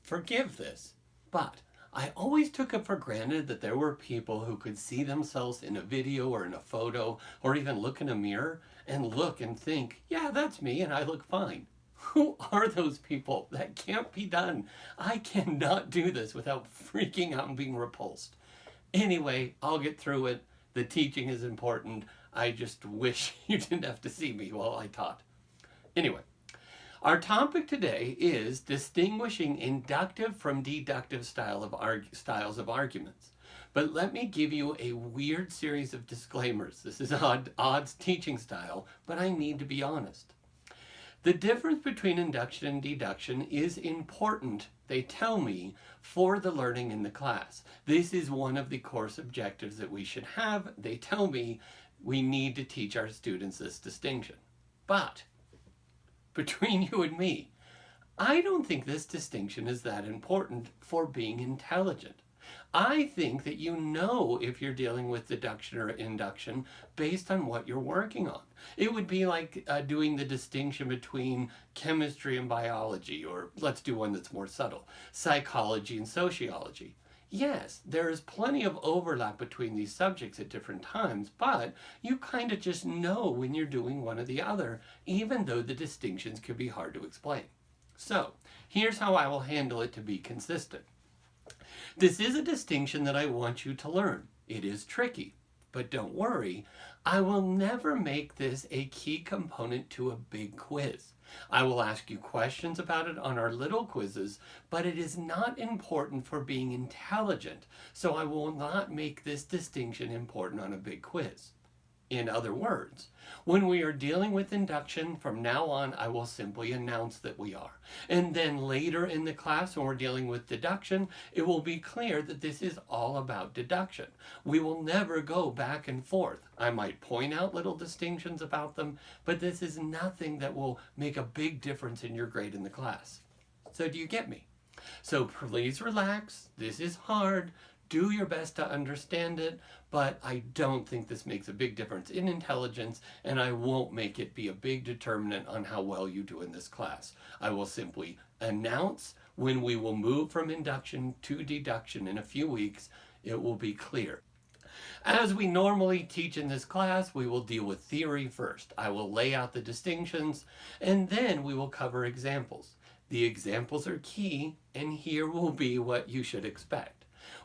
forgive this, but I always took it for granted that there were people who could see themselves in a video or in a photo or even look in a mirror and look and think, yeah, that's me and I look fine. Who are those people? That can't be done. I cannot do this without freaking out and being repulsed. Anyway, I'll get through it. The teaching is important. I just wish you didn't have to see me while I taught. Anyway, our topic today is distinguishing inductive from deductive styles of arguments. But let me give you a weird series of disclaimers. This is Odd's teaching style, but I need to be honest. The difference between induction and deduction is important, they tell me, for the learning in the class. This is one of the course objectives that we should have. They tell me we need to teach our students this distinction. But between you and me, I don't think this distinction is that important for being intelligent. I think that you know if you're dealing with deduction or induction based on what you're working on. It would be like doing the distinction between chemistry and biology, or let's do one that's more subtle, psychology and sociology. Yes, there is plenty of overlap between these subjects at different times, but you kind of just know when you're doing one or the other, even though the distinctions could be hard to explain. So, here's how I will handle it to be consistent. This is a distinction that I want you to learn. It is tricky, but don't worry, I will never make this a key component to a big quiz. I will ask you questions about it on our little quizzes, but it is not important for being intelligent, so I will not make this distinction important on a big quiz. In other words, when we are dealing with induction, from now on, I will simply announce that we are. And then later in the class, when we're dealing with deduction, it will be clear that this is all about deduction. We will never go back and forth. I might point out little distinctions about them, but this is nothing that will make a big difference in your grade in the class. So do you get me? So please relax. This is hard. Do your best to understand it, but I don't think this makes a big difference in intelligence, and I won't make it be a big determinant on how well you do in this class. I will simply announce when we will move from induction to deduction in a few weeks. It will be clear. As we normally teach in this class, we will deal with theory first. I will lay out the distinctions, and then we will cover examples. The examples are key, and here will be what you should expect.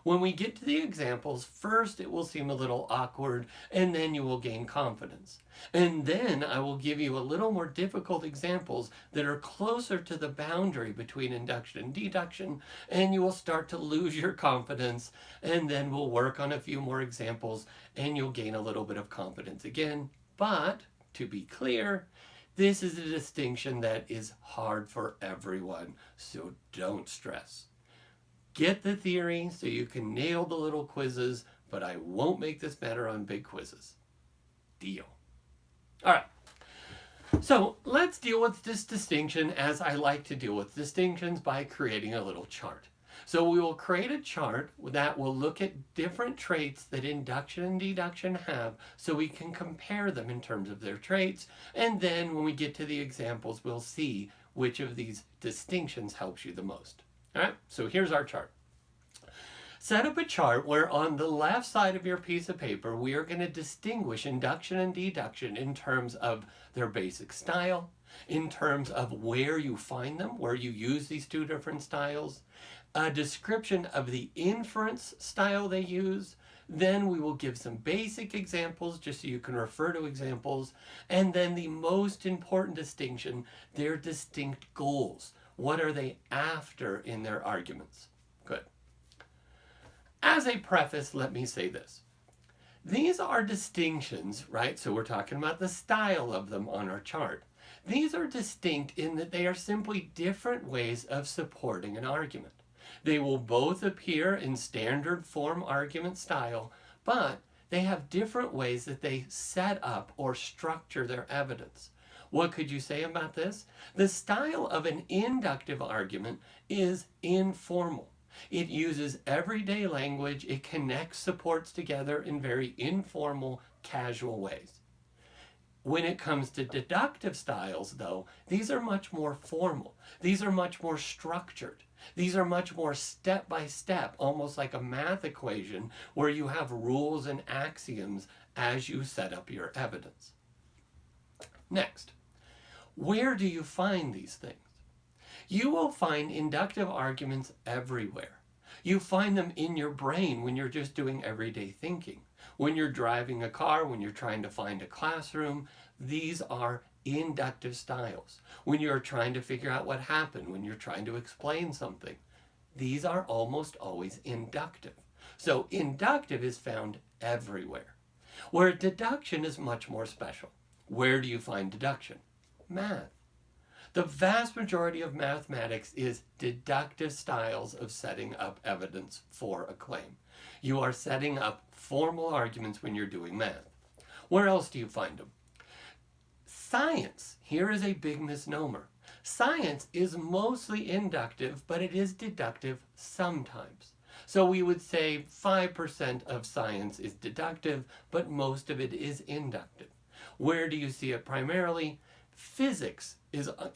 When we get to the examples, first it will seem a little awkward, and then you will gain confidence. And then I will give you a little more difficult examples that are closer to the boundary between induction and deduction, and you will start to lose your confidence, and then we'll work on a few more examples, and you'll gain a little bit of confidence again. But, to be clear, this is a distinction that is hard for everyone, so don't stress. Get the theory so you can nail the little quizzes, but I won't make this matter on big quizzes. Deal. All right. So let's deal with this distinction as I like to deal with distinctions, by creating a little chart. So we will create a chart that will look at different traits that induction and deduction have, so we can compare them in terms of their traits. And then when we get to the examples, we'll see which of these distinctions helps you the most. All right, so here's our chart. Set up a chart where on the left side of your piece of paper, we are going to distinguish induction and deduction in terms of their basic style, in terms of where you find them, where you use these two different styles, a description of the inference style they use. Then we will give some basic examples just so you can refer to examples. And then the most important distinction, their distinct goals. What are they after in their arguments? Good. As a preface, let me say this. These are distinctions, right? So we're talking about the style of them on our chart. These are distinct in that they are simply different ways of supporting an argument. They will both appear in standard form argument style, but they have different ways that they set up or structure their evidence. What could you say about this? The style of an inductive argument is informal. It uses everyday language. It connects supports together in very informal, casual ways. When it comes to deductive styles, though, these are much more formal. These are much more structured. These are much more step by step, almost like a math equation where you have rules and axioms as you set up your evidence. Next, where do you find these things? You will find inductive arguments everywhere. You find them in your brain when you're just doing everyday thinking. When you're driving a car, when you're trying to find a classroom, these are inductive styles. When you're trying to figure out what happened, when you're trying to explain something, these are almost always inductive. So inductive is found everywhere. Where deduction is much more special. Where do you find deduction? Math. The vast majority of mathematics is deductive styles of setting up evidence for a claim. You are setting up formal arguments when you're doing math. Where else do you find them? Science. Here is a big misnomer. Science is mostly inductive, but it is deductive sometimes. So we would say 5% of science is deductive, but most of it is inductive. Where do you see it primarily? Physics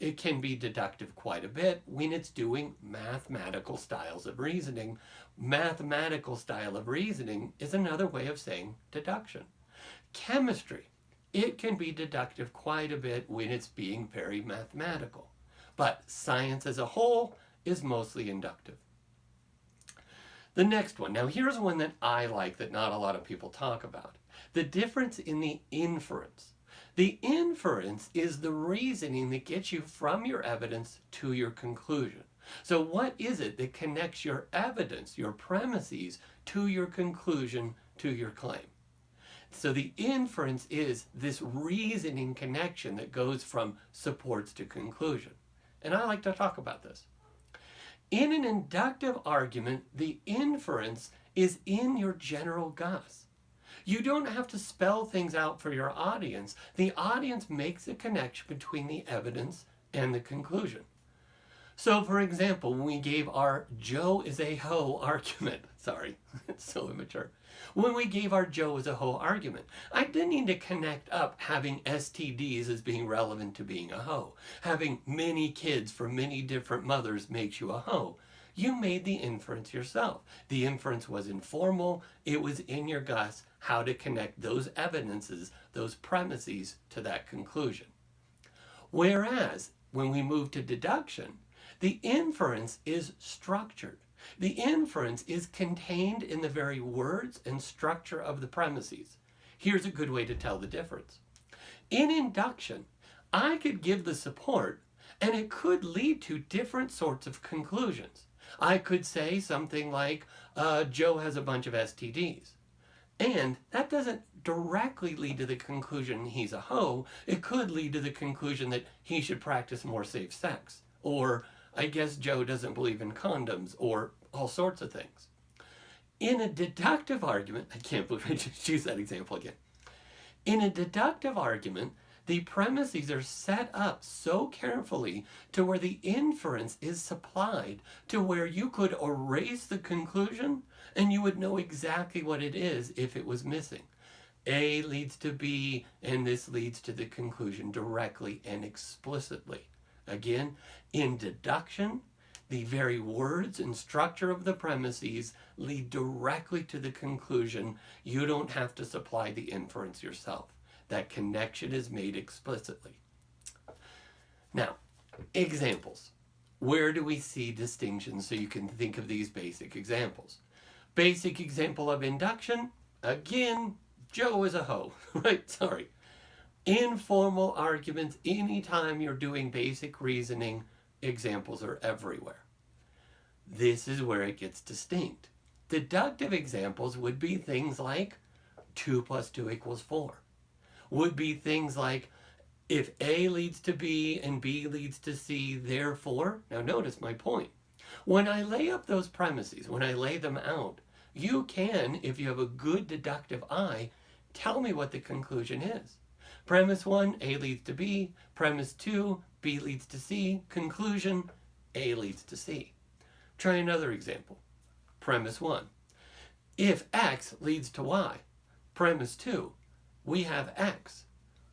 it can be deductive quite a bit when it's doing mathematical styles of reasoning. Mathematical style of reasoning is another way of saying deduction. Chemistry, it can be deductive quite a bit when it's being very mathematical. But science as a whole is mostly inductive. The next one, now here's one that I like that not a lot of people talk about. The difference in the inference. The inference is the reasoning that gets you from your evidence to your conclusion. So what is it that connects your evidence, your premises, to your conclusion, to your claim? So the inference is this reasoning connection that goes from supports to conclusion. And I like to talk about this. In an inductive argument, the inference is in your general guess. You don't have to spell things out for your audience. The audience makes a connection between the evidence and the conclusion. So, for example, when we gave our Joe is a hoe argument, sorry, it's so immature. When we gave our Joe is a hoe argument, I didn't need to connect up having STDs as being relevant to being a hoe. Having many kids from many different mothers makes you a hoe. You made the inference yourself. The inference was informal. It was in your guts how to connect those evidences, those premises to that conclusion. Whereas when we move to deduction, the inference is structured. The inference is contained in the very words and structure of the premises. Here's a good way to tell the difference. In induction, I could give the support and it could lead to different sorts of conclusions. I could say something like, Joe has a bunch of STDs. And that doesn't directly lead to the conclusion he's a hoe. It could lead to the conclusion that he should practice more safe sex. Or, I guess Joe doesn't believe in condoms, or all sorts of things. In a deductive argument, I can't believe I just used that example again. In a deductive argument, the premises are set up so carefully to where the inference is supplied to where you could erase the conclusion and you would know exactly what it is if it was missing. A leads to B, and this leads to the conclusion directly and explicitly. Again, in deduction, the very words and structure of the premises lead directly to the conclusion. You don't have to supply the inference yourself. That connection is made explicitly. Now, examples. Where do we see distinctions so you can think of these basic examples? Basic example of induction, again, Joe is a hoe, right? Sorry. Informal arguments, anytime you're doing basic reasoning, examples are everywhere. This is where it gets distinct. Deductive examples would be things like 2 + 2 = 4. Would be things like if A leads to B and B leads to C, therefore, now notice my point. When I lay up those premises, when I lay them out, you can, if you have a good deductive eye, tell me what the conclusion is. Premise 1, A leads to B. Premise 2, B leads to C. Conclusion, A leads to C. Try another example. Premise 1, if X leads to Y. Premise 2, we have X.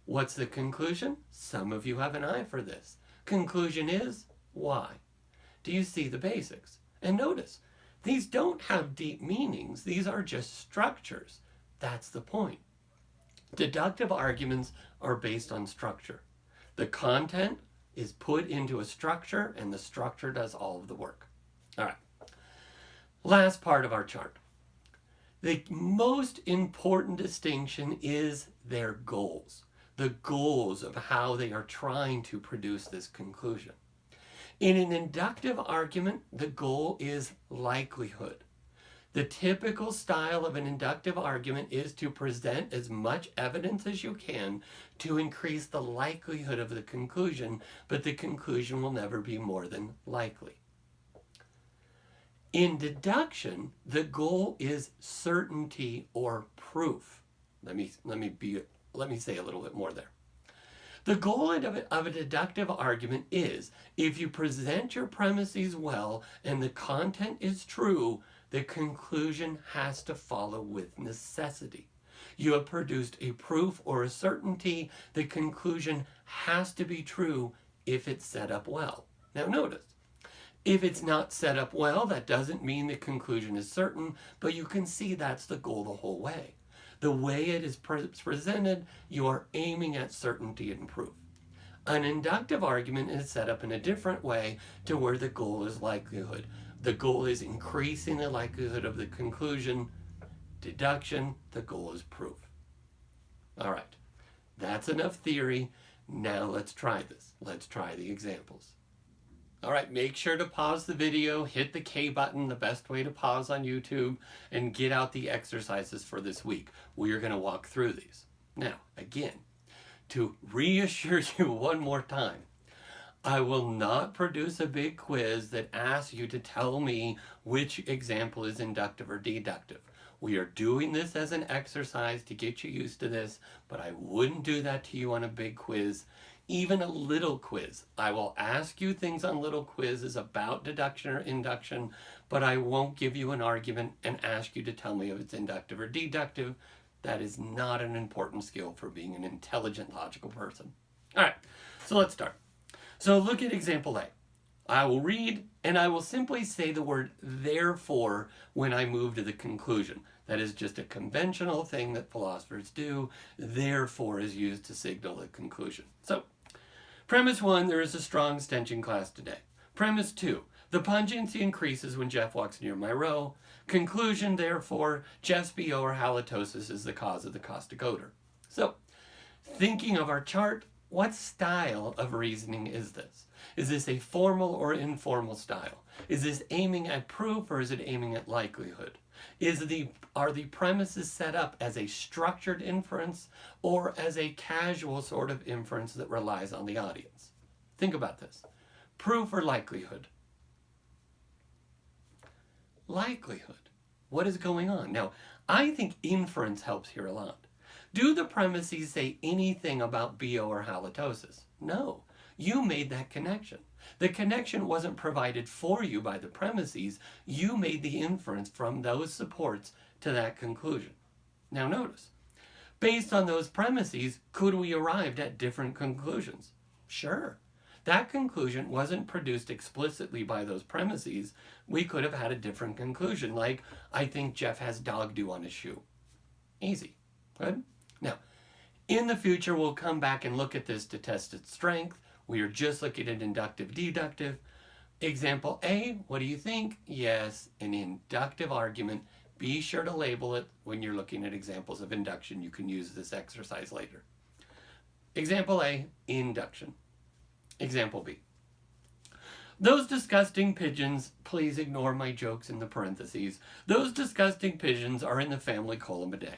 What's the conclusion? Some of you have an eye for this. Conclusion is Y. Do you see the basics? And notice, these don't have deep meanings. These are just structures. That's the point. Deductive arguments are based on structure. The content is put into a structure, and the structure does all of the work. All right. Last part of our chart. The most important distinction is their goals. The goals of how they are trying to produce this conclusion. In an inductive argument, the goal is likelihood. The typical style of an inductive argument is to present as much evidence as you can to increase the likelihood of the conclusion, but the conclusion will never be more than likely. In deduction, the goal is certainty or proof. Let me say a little bit more there. The goal of a deductive argument is, if you present your premises well and the content is true, the conclusion has to follow with necessity. You have produced a proof or a certainty. The conclusion has to be true if it's set up well. Now notice, if it's not set up well, that doesn't mean the conclusion is certain, but you can see that's the goal the whole way. The way it is presented, you are aiming at certainty and proof. An inductive argument is set up in a different way to where the goal is likelihood. The goal is increasing the likelihood of the conclusion. Deduction, the goal is proof. All right, that's enough theory. Now let's try this. Let's try the examples. All right, make sure to pause the video, hit the K button, the best way to pause on YouTube, and get out the exercises for this week. We are going to walk through these. Now, again, to reassure you one more time, I will not produce a big quiz that asks you to tell me which example is inductive or deductive. We are doing this as an exercise to get you used to this, but I wouldn't do that to you on a big quiz. Even a little quiz. I will ask you things on little quizzes about deduction or induction, but I won't give you an argument and ask you to tell me if it's inductive or deductive. That is not an important skill for being an intelligent, logical person. All right, so let's start. So look at example A. I will read, and I will simply say the word therefore when I move to the conclusion. That is just a conventional thing that philosophers do. Therefore is used to signal the conclusion. So, premise 1, there is a strong stenching class today. Premise 2, the pungency increases when Jeff walks near my row. Conclusion, therefore, Jeff's BO or halitosis is the cause of the caustic odor. So, thinking of our chart, what style of reasoning is this? Is this a formal or informal style? Is this aiming at proof or is it aiming at likelihood? Are the premises set up as a structured inference or as a casual sort of inference that relies on the audience? Think about this. Proof or likelihood? Likelihood. What is going on? Now, I think inference helps here a lot. Do the premises say anything about BO or halitosis? No. You made that connection. The connection wasn't provided for you by the premises. You made the inference from those supports to that conclusion. Now notice, based on those premises, could we arrive at different conclusions? Sure. That conclusion wasn't produced explicitly by those premises. We could have had a different conclusion, like, I think Jeff has dog dew on his shoe. Easy. Good? Now, in the future, we'll come back and look at this to test its strength. We are just looking at inductive, deductive. Example A, what do you think? Yes, an inductive argument. Be sure to label it when you're looking at examples of induction. You can use this exercise later. Example A, induction. Example B. Those disgusting pigeons, please ignore my jokes in the parentheses. Those disgusting pigeons are in the family Columbidae.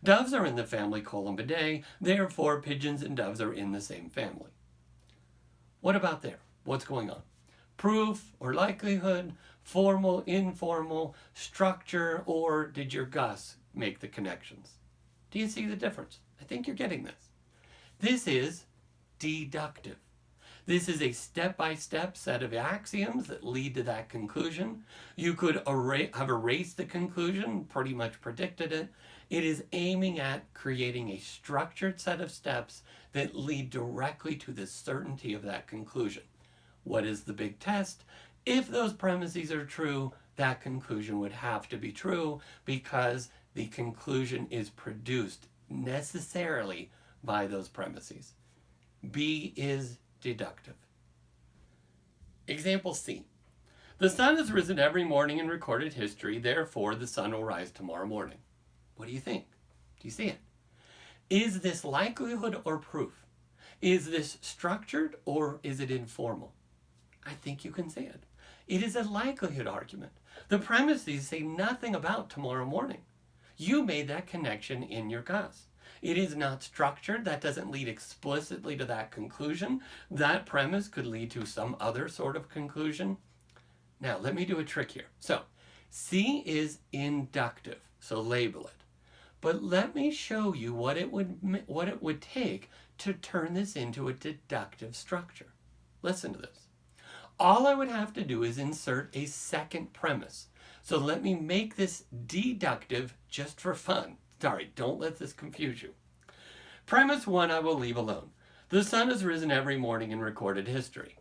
Doves are in the family Columbidae, therefore pigeons and doves are in the same family. What about there? What's going on? Proof or likelihood, formal, informal, structure, or did your Gus make the connections? Do you see the difference? I think you're getting this. This is deductive. This is a step-by-step set of axioms that lead to that conclusion. You could have erased the conclusion, pretty much predicted it, It is aiming at creating a structured set of steps that lead directly to the certainty of that conclusion. What is the big test? If those premises are true, that conclusion would have to be true because the conclusion is produced necessarily by those premises. B is deductive. Example C. The sun has risen every morning in recorded history, therefore the sun will rise tomorrow morning. What do you think? Do you see it? Is this likelihood or proof? Is this structured or is it informal? I think you can say it. It is a likelihood argument. The premises say nothing about tomorrow morning. You made that connection in your guess. It is not structured. That doesn't lead explicitly to that conclusion. That premise could lead to some other sort of conclusion. Now, let me do a trick here. So, C is inductive, so label it. But let me show you what it would take to turn this into a deductive structure. Listen to this. All I would have to do is insert a second premise. So let me make this deductive just for fun. Sorry, don't let this confuse you. Premise 1 I will leave alone. The sun has risen every morning in recorded history.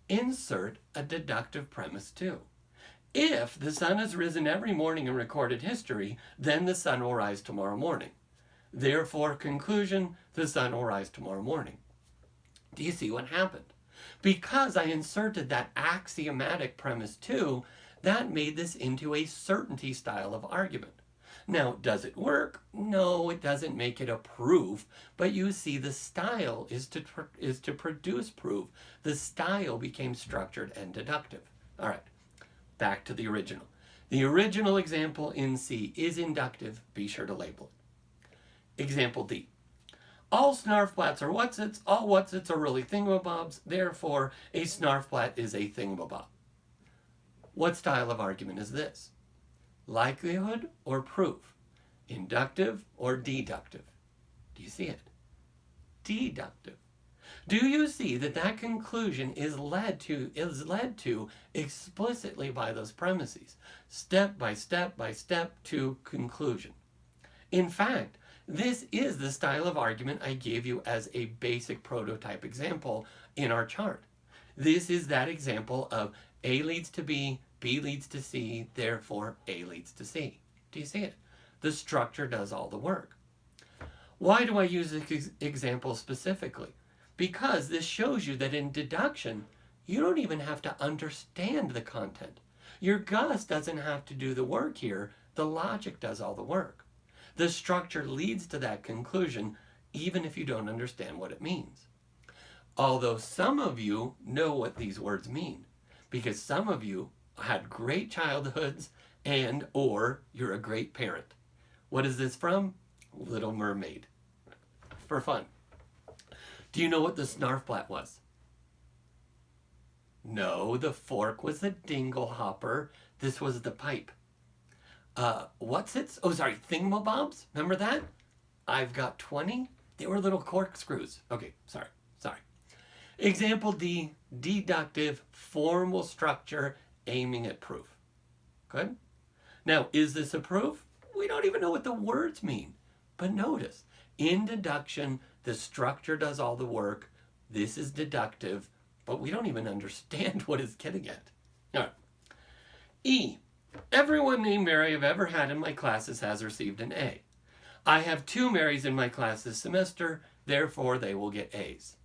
Insert a deductive premise 2. If the sun has risen every morning in recorded history, then the sun will rise tomorrow morning. Therefore, conclusion, the sun will rise tomorrow morning. Do you see what happened? Because I inserted that axiomatic premise 2, that made this into a certainty style of argument. Now, does it work? No, it doesn't make it a proof, but you see the style is to produce proof. The style became structured and deductive. All right, back to the original. The original example in C is inductive. Be sure to label it. Example D. All snarfplats are whatsits. All whatsits are really thingamabobs. Therefore, a snarfplat is a thingamabob. What style of argument is this? Likelihood or proof? Inductive or deductive? Do you see it? Deductive. Do you see that that conclusion is led to explicitly by those premises, step by step by step to conclusion? In fact, this is the style of argument I gave you as a basic prototype example in our chart. This is that example of A leads to B leads to C, therefore A leads to C. Do you see it? The structure does all the work. Why do I use this example specifically? Because this shows you that in deduction, you don't even have to understand the content. Your guess doesn't have to do the work here. The logic does all the work. The structure leads to that conclusion, even if you don't understand what it means. Although some of you know what these words mean, because some of you had great childhoods and or you're a great parent. What is this from? Little Mermaid. For fun. Do you know what the snarfplat was? No, the fork was the dingle hopper. This was the pipe. What's it? Oh, sorry, thingamabobs? Remember that? I've got 20. They were little corkscrews. Okay, sorry. Example D, deductive, formal structure, aiming at proof. Good? Now, is this a proof? We don't even know what the words mean. But notice, in deduction, the structure does all the work. This is deductive, but we don't even understand what it's getting at. All right. E, everyone named Mary I've ever had in my classes has received an A. I have 2 Marys in my class this semester, therefore they will get A's.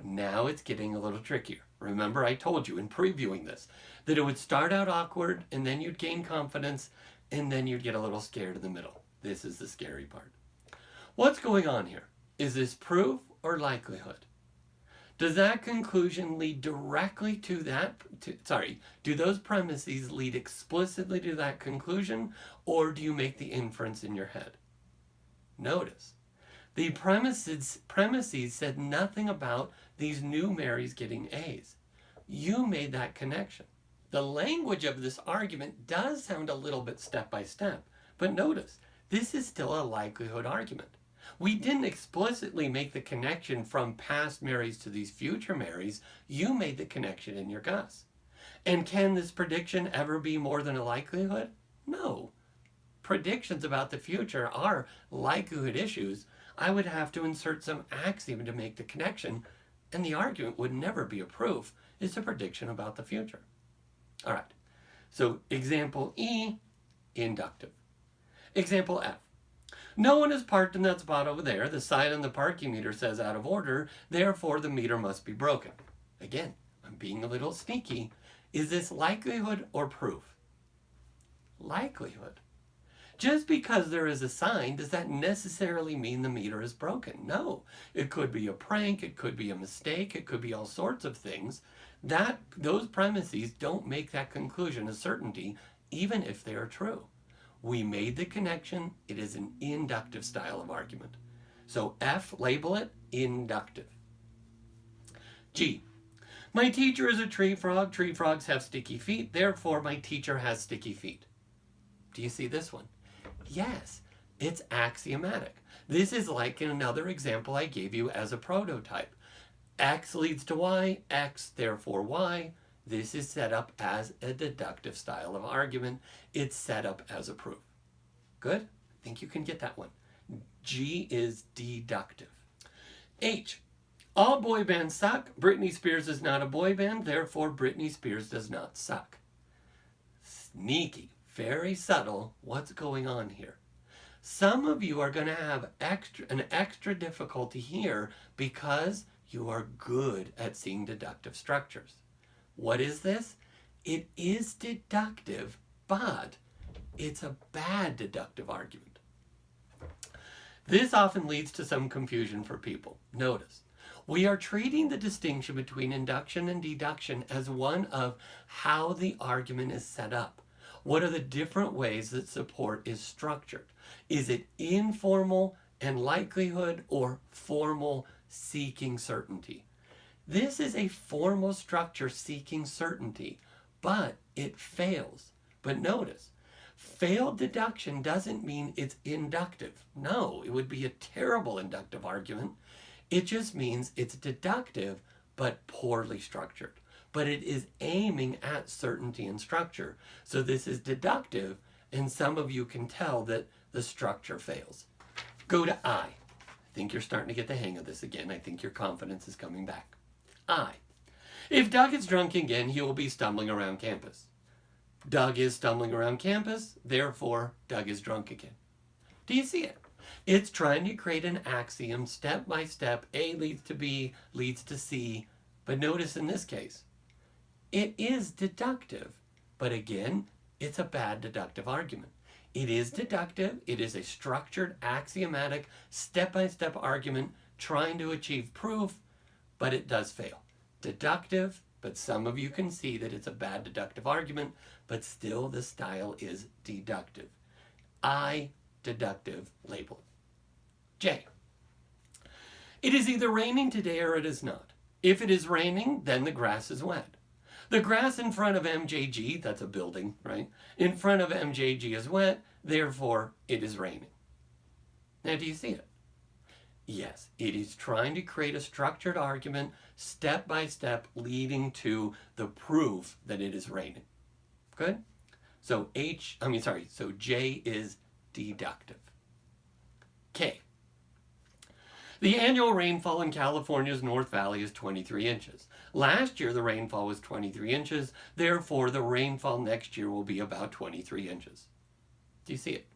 Now it's getting a little trickier. Remember, I told you in previewing this that it would start out awkward, and then you'd gain confidence, and then you'd get a little scared in the middle. This is the scary part. What's going on here? Is this proof or likelihood? Does that conclusion lead directly to that? Do those premises lead explicitly to that conclusion, or do you make the inference in your head? Notice, the premises said nothing about these new Marys getting A's. You made that connection. The language of this argument does sound a little bit step by step, but notice, this is still a likelihood argument. We didn't explicitly make the connection from past Marys to these future Marys. You made the connection in your guess. And can this prediction ever be more than a likelihood? No. predictions about the future are likelihood issues, I would have to insert some axiom to make the connection, and the argument would never be a proof. It's a prediction about the future. All right. So example E, inductive. Example F. No one is parked in that spot over there. The sign on the parking meter says out of order, therefore the meter must be broken. Again, I'm being a little sneaky. Is this likelihood or proof? Likelihood. Just because there is a sign, does that necessarily mean the meter is broken? No. It could be a prank, it could be a mistake, it could be all sorts of things. Those premises don't make that conclusion a certainty, even if they are true. We made the connection. It is an inductive style of argument. So F, label it inductive. G. My teacher is a tree frog. Tree frogs have sticky feet. Therefore, my teacher has sticky feet. Do you see this one? Yes, it's axiomatic. This is like in another example I gave you as a prototype. X leads to Y, X, therefore Y. This is set up as a deductive style of argument. It's set up as a proof. Good? I think you can get that one. G is deductive. H. All boy bands suck. Britney Spears is not a boy band. Therefore, Britney Spears does not suck. Sneaky. Very subtle. What's going on here? Some of you are going to have an extra difficulty here because you are good at seeing deductive structures. What is this? It is deductive, but it's a bad deductive argument. This often leads to some confusion for people. Notice, we are treating the distinction between induction and deduction as one of how the argument is set up. What are the different ways that support is structured? Is it informal and likelihood or formal seeking certainty? This is a formal structure seeking certainty, but it fails. But notice, failed deduction doesn't mean it's inductive. No, it would be a terrible inductive argument. It just means it's deductive, but poorly structured. But it is aiming at certainty and structure. So this is deductive, and some of you can tell that the structure fails. Go to I. I think you're starting to get the hang of this again. I think your confidence is coming back. I. If Doug is drunk again, he will be stumbling around campus. Doug is stumbling around campus, therefore Doug is drunk again. Do you see it? It's trying to create an axiom step by step. A leads to B, leads to C. But notice in this case, it is deductive. But again, it's a bad deductive argument. It is deductive. It is a structured, axiomatic, step-by-step argument trying to achieve proof, but it does fail. Deductive, but some of you can see that it's a bad deductive argument, but still the style is deductive. I, deductive, label it. J. It is either raining today or it is not. If it is raining, then the grass is wet. The grass in front of MJG, that's a building, right? In front of MJG is wet, therefore it is raining. Now, do you see it? Yes, it is trying to create a structured argument, step by step, leading to the proof that it is raining. Good? So J is deductive. K. The annual rainfall in California's North Valley is 23 inches. Last year, the rainfall was 23 inches. Therefore, the rainfall next year will be about 23 inches. Do you see it?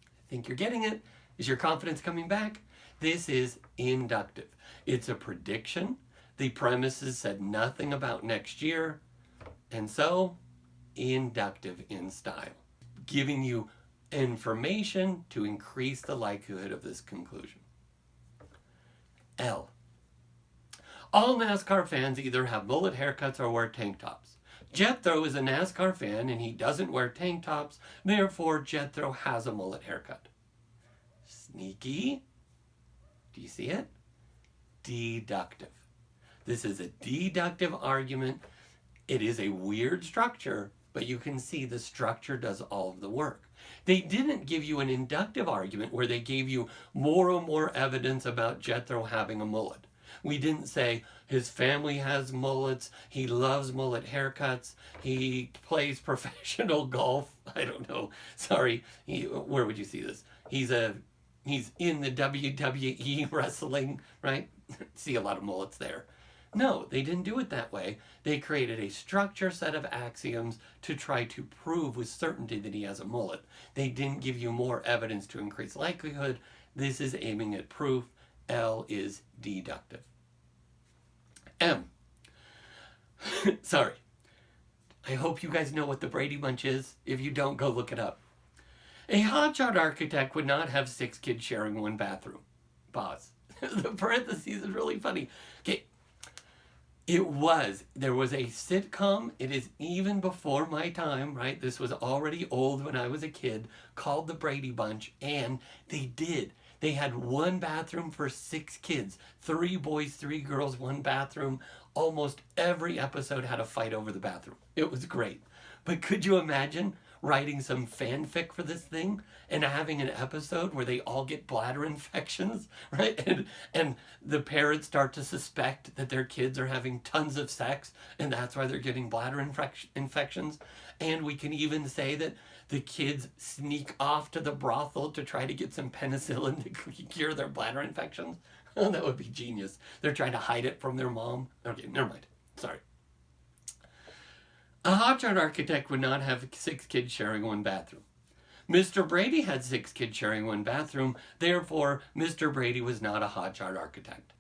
I think you're getting it. Is your confidence coming back? This is inductive. It's a prediction. The premises said nothing about next year. And so, inductive in style. Giving you information to increase the likelihood of this conclusion. L. All NASCAR fans either have mullet haircuts or wear tank tops. Jethro is a NASCAR fan and he doesn't wear tank tops, therefore Jethro has a mullet haircut. Sneaky. Do you see it? Deductive. This is a deductive argument. It is a weird structure, but you can see the structure does all of the work. They didn't give you an inductive argument where they gave you more and more evidence about Jethro having a mullet. We didn't say his family has mullets, he loves mullet haircuts, he plays professional golf. I don't know. Sorry. Where would you see this? He's in the WWE wrestling, right? See a lot of mullets there. No, they didn't do it that way. They created a structure set of axioms to try to prove with certainty that he has a mullet. They didn't give you more evidence to increase likelihood. This is aiming at proof. L is deductive. M. Sorry. I hope you guys know what the Brady Bunch is. If you don't, go look it up. A hotshot architect would not have 6 kids sharing one bathroom. Pause. The parentheses is really funny. Okay. There was a sitcom, it is even before my time, right? This was already old when I was a kid, called The Brady Bunch, and they had one bathroom for 6 kids. 3 boys, 3 girls, one bathroom. Almost every episode had a fight over the bathroom. It was great. But could you imagine writing some fanfic for this thing and having an episode where they all get bladder infections, right? And the parents start to suspect that their kids are having tons of sex and that's why they're getting bladder infections. And we can even say that the kids sneak off to the brothel to try to get some penicillin to cure their bladder infections. Oh, that would be genius. They're trying to hide it from their mom. Okay, never mind. Sorry. A hotshot architect would not have 6 kids sharing one bathroom. Mr. Brady had 6 kids sharing one bathroom. Therefore, Mr. Brady was not a hotshot architect.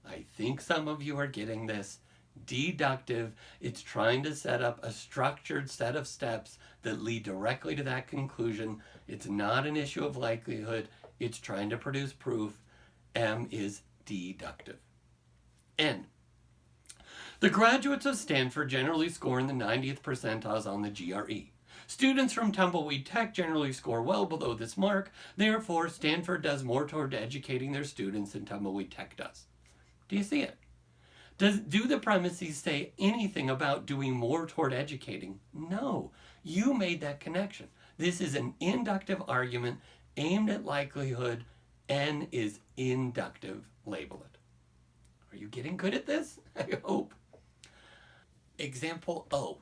I think some of you are getting this. Deductive. It's trying to set up a structured set of steps that lead directly to that conclusion. It's not an issue of likelihood. It's trying to produce proof. M is deductive. N. The graduates of Stanford generally score in the 90th percentiles on the GRE. Students from Tumbleweed Tech generally score well below this mark. Therefore, Stanford does more toward educating their students than Tumbleweed Tech does. Do you see it? Do the premises say anything about doing more toward educating? No. You made that connection. This is an inductive argument aimed at likelihood. N is inductive. Label it. Are you getting good at this? I hope. Example O.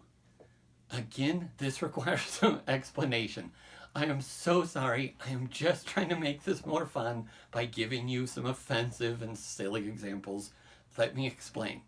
Again, this requires some explanation. I am so sorry. I am just trying to make this more fun by giving you some offensive and silly examples. Let me explain.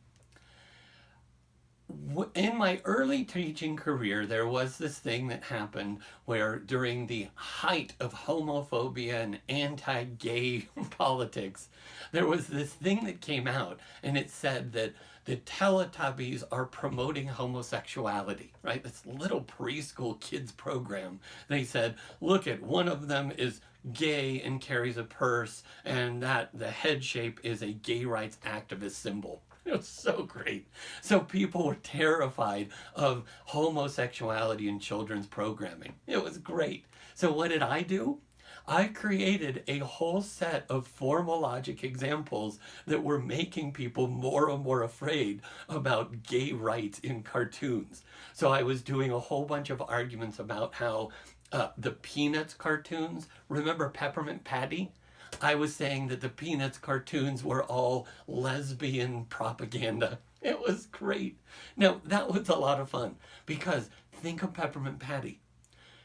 In my early teaching career, there was this thing that happened where during the height of homophobia and anti-gay politics, there was this thing that came out and it said that the Teletubbies are promoting homosexuality, right? This little preschool kids program. They said, look at one of them is gay and carries a purse and that the head shape is a gay rights activist symbol. It was so great. So people were terrified of homosexuality in children's programming. It was great. So what did I do? I created a whole set of formal logic examples that were making people more and more afraid about gay rights in cartoons. So I was doing a whole bunch of arguments about how the Peanuts cartoons, remember Peppermint Patty? I was saying that the Peanuts cartoons were all lesbian propaganda. It was great. Now, that was a lot of fun because think of Peppermint Patty.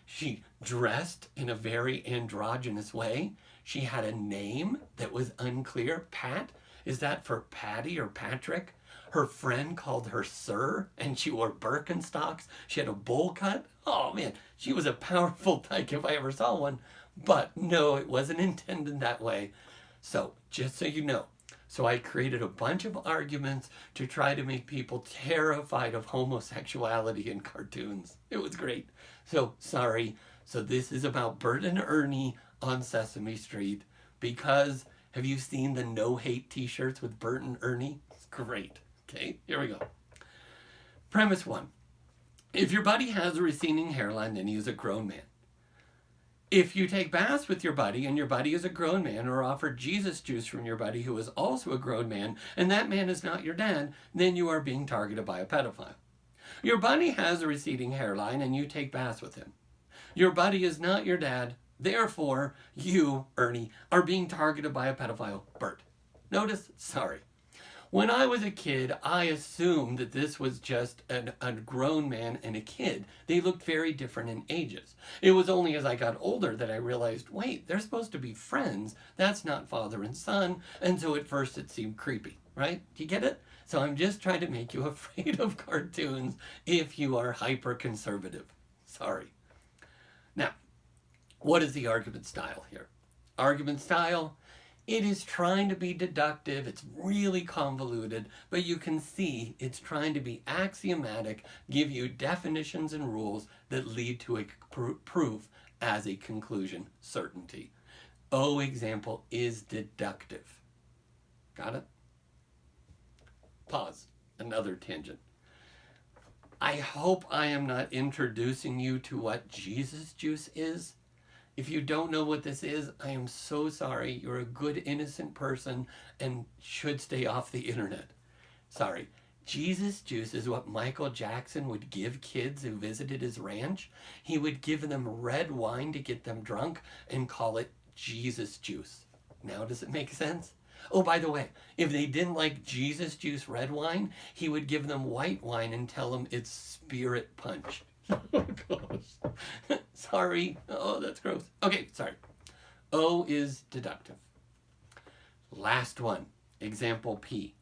She dressed in a very androgynous way. She had a name that was unclear. Pat? Is that for Patty or Patrick? Her friend called her Sir, and she wore Birkenstocks. She had a bowl cut. Oh, man, she was a powerful tyke if I ever saw one. But no, it wasn't intended that way. So, just so you know, so I created a bunch of arguments to try to make people terrified of homosexuality in cartoons. It was great. So, sorry. So this is about Bert and Ernie on Sesame Street because have you seen the No Hate t-shirts with Bert and Ernie? It's great. Okay, here we go. Premise 1. If your buddy has a receding hairline, then he is a grown man. If you take baths with your buddy and your buddy is a grown man or offer Jesus juice from your buddy who is also a grown man and that man is not your dad, then you are being targeted by a pedophile. Your buddy has a receding hairline and you take baths with him. Your buddy is not your dad, therefore you, Ernie, are being targeted by a pedophile, Bert. Notice, sorry, When I was a kid, I assumed that this was just a grown man and a kid. They looked very different in ages. It was only as I got older that I realized, wait, they're supposed to be friends. That's not father and son. And so at first it seemed creepy, right? Do you get it? So I'm just trying to make you afraid of cartoons if you are hyper conservative. Sorry. Now, what is the argument style here? Argument style, it is trying to be deductive. It's really convoluted, but you can see it's trying to be axiomatic, give you definitions and rules that lead to a proof as a conclusion certainty. O example is deductive. Got it? Pause. Another tangent. I hope I am not introducing you to what Jesus juice is. If you don't know what this is, I am so sorry. You're a good, innocent person and should stay off the internet. Sorry. Jesus juice is what Michael Jackson would give kids who visited his ranch. He would give them red wine to get them drunk and call it Jesus juice. Now does it make sense? Oh, by the way, if they didn't like Jesus juice red wine, he would give them white wine and tell them it's spirit punch. Oh, gosh. Sorry. Oh, that's gross. Okay, sorry. O is deductive. Last one. Example P.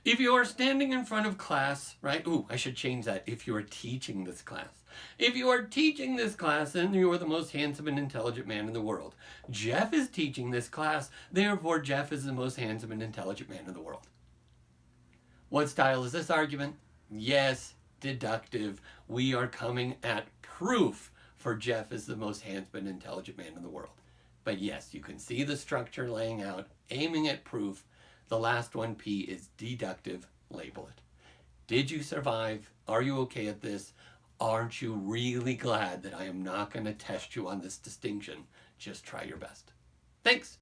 If you are standing in front of class, right? Ooh, I should change that. If you are teaching this class. If you are teaching this class, then you are the most handsome and intelligent man in the world. Jeff is teaching this class, therefore Jeff is the most handsome and intelligent man in the world. What style is this argument? Yes, deductive. We are coming at proof for Jeff is the most handsome and intelligent man in the world. But yes, you can see the structure laying out, aiming at proof. The last one, P, is deductive. Label it. Did you survive? Are you okay at this? Aren't you really glad that I am not going to test you on this distinction? Just try your best. Thanks.